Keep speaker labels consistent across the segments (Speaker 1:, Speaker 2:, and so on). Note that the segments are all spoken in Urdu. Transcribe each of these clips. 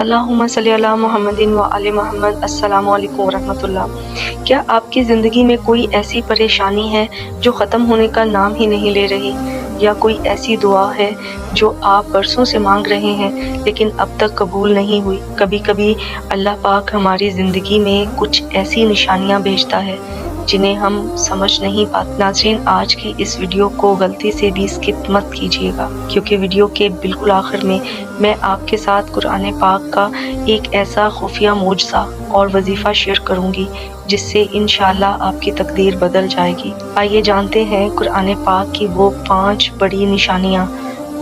Speaker 1: اللہم صلی علی محمد و آل محمد۔ السلام علیکم ورحمۃ اللہ۔ کیا آپ کی زندگی میں کوئی ایسی پریشانی ہے جو ختم ہونے کا نام ہی نہیں لے رہی، یا کوئی ایسی دعا ہے جو آپ برسوں سے مانگ رہے ہیں لیکن اب تک قبول نہیں ہوئی؟ کبھی کبھی اللہ پاک ہماری زندگی میں کچھ ایسی نشانیاں بھیجتا ہے جنہیں ہم سمجھ نہیں پاتے۔ ناظرین، آج کی اس ویڈیو کو غلطی سے بھی اسکپ مت کیجیے گا، کیونکہ ویڈیو کے بالکل آخر میں آپ کے ساتھ قرآن پاک کا ایک ایسا خفیہ معجزہ اور وظیفہ شیئر کروں گی جس سے انشاءاللہ آپ کی تقدیر بدل جائے گی۔ آئیے جانتے ہیں قرآن پاک کی وہ 5 بڑی نشانیاں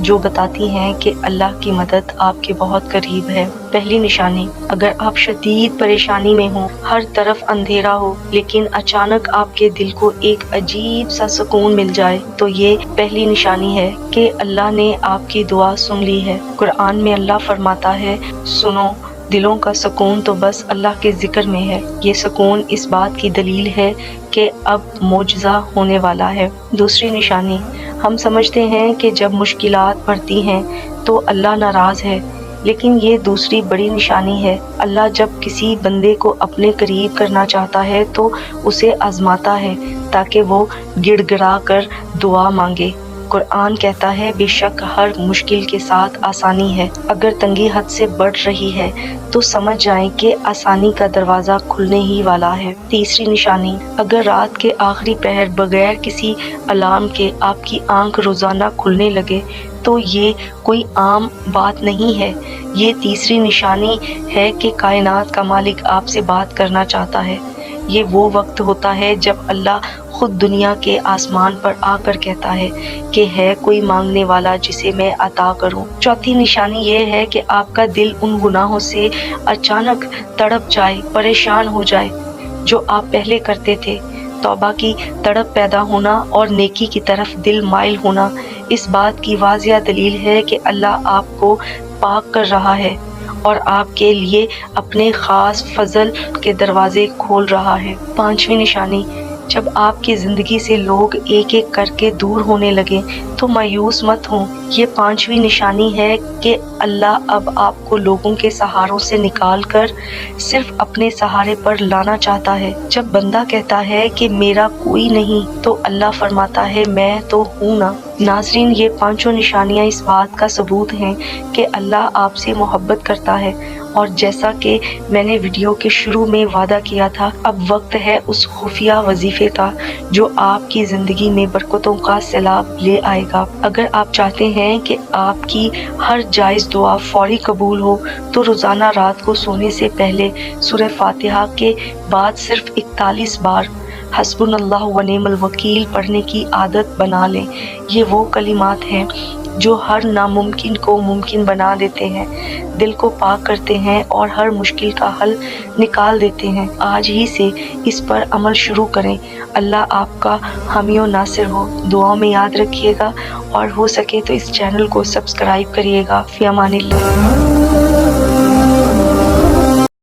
Speaker 1: جو بتاتی ہیں کہ اللہ کی مدد آپ کے بہت قریب ہے۔ پہلی نشانی، اگر آپ شدید پریشانی میں ہوں، ہر طرف اندھیرا ہو، لیکن اچانک آپ کے دل کو ایک عجیب سا سکون مل جائے، تو یہ پہلی نشانی ہے کہ اللہ نے آپ کی دعا سن لی ہے۔ قرآن میں اللہ فرماتا ہے، سنو، دلوں کا سکون تو بس اللہ کے ذکر میں ہے۔ یہ سکون اس بات کی دلیل ہے کہ اب معجزہ ہونے والا ہے۔ دوسری نشانی، ہم سمجھتے ہیں کہ جب مشکلات بڑھتی ہیں تو اللہ ناراض ہے، لیکن یہ دوسری بڑی نشانی ہے۔ اللہ جب کسی بندے کو اپنے قریب کرنا چاہتا ہے تو اسے آزماتا ہے تاکہ وہ گڑ گڑا کر دعا مانگے۔ قرآن کہتا ہے، بے شک ہر مشکل کے ساتھ آسانی ہے۔ اگر تنگی حد سے بڑھ رہی ہے تو سمجھ جائیں کہ آسانی کا دروازہ کھلنے ہی والا ہے۔ تیسری نشانی، اگر رات کے آخری پہر بغیر کسی الارم کے آپ کی آنکھ روزانہ کھلنے لگے تو یہ کوئی عام بات نہیں ہے۔ یہ تیسری نشانی ہے کہ کائنات کا مالک آپ سے بات کرنا چاہتا ہے۔ یہ وہ وقت ہوتا ہے جب اللہ خود دنیا کے آسمان پر آ کر کہتا ہے کہ ہے کوئی مانگنے والا جسے میں عطا کروں۔ چوتھی نشانی یہ ہے کہ آپ کا دل ان گناہوں سے اچانک تڑپ جائے، پریشان ہو جائے جو آپ پہلے کرتے تھے۔ توبہ کی تڑپ پیدا ہونا اور نیکی کی طرف دل مائل ہونا اس بات کی واضح دلیل ہے کہ اللہ آپ کو پاک کر رہا ہے اور آپ کے لیے اپنے خاص فضل کے دروازے کھول رہا ہے۔ پانچویں نشانی، جب آپ کی زندگی سے لوگ ایک ایک کر کے دور ہونے لگے تو مایوس مت ہوں۔ یہ پانچویں نشانی ہے کہ اللہ اب آپ کو لوگوں کے سہاروں سے نکال کر صرف اپنے سہارے پر لانا چاہتا ہے۔ جب بندہ کہتا ہے کہ میرا کوئی نہیں تو اللہ فرماتا ہے، میں تو ہوں نا۔ ناظرین، یہ 5 نشانیاں اس بات کا ثبوت ہیں کہ اللہ آپ سے محبت کرتا ہے، اور جیسا کہ میں نے ویڈیو کے شروع میں وعدہ کیا تھا، اب وقت ہے اس خفیہ وظیفے کا جو آپ کی زندگی میں برکتوں کا سیلاب لے آئے گا۔ اگر آپ چاہتے ہیں کہ آپ کی ہر جائز دعا فوری قبول ہو تو روزانہ رات کو سونے سے پہلے سورہ فاتحہ کے بعد صرف 41 بار حسبنا اللہ و نعم الوکیل پڑھنے کی عادت بنا لیں۔ یہ وہ کلمات ہیں جو ہر ناممکن کو ممکن بنا دیتے ہیں، دل کو پاک کرتے ہیں اور ہر مشکل کا حل نکال دیتے ہیں۔ آج ہی سے اس پر عمل شروع کریں۔ اللہ آپ کا حامی و ناصر ہو۔ دعاؤں میں یاد رکھیے گا، اور ہو سکے تو اس چینل کو سبسکرائب کریے گا۔ فی امان اللہ۔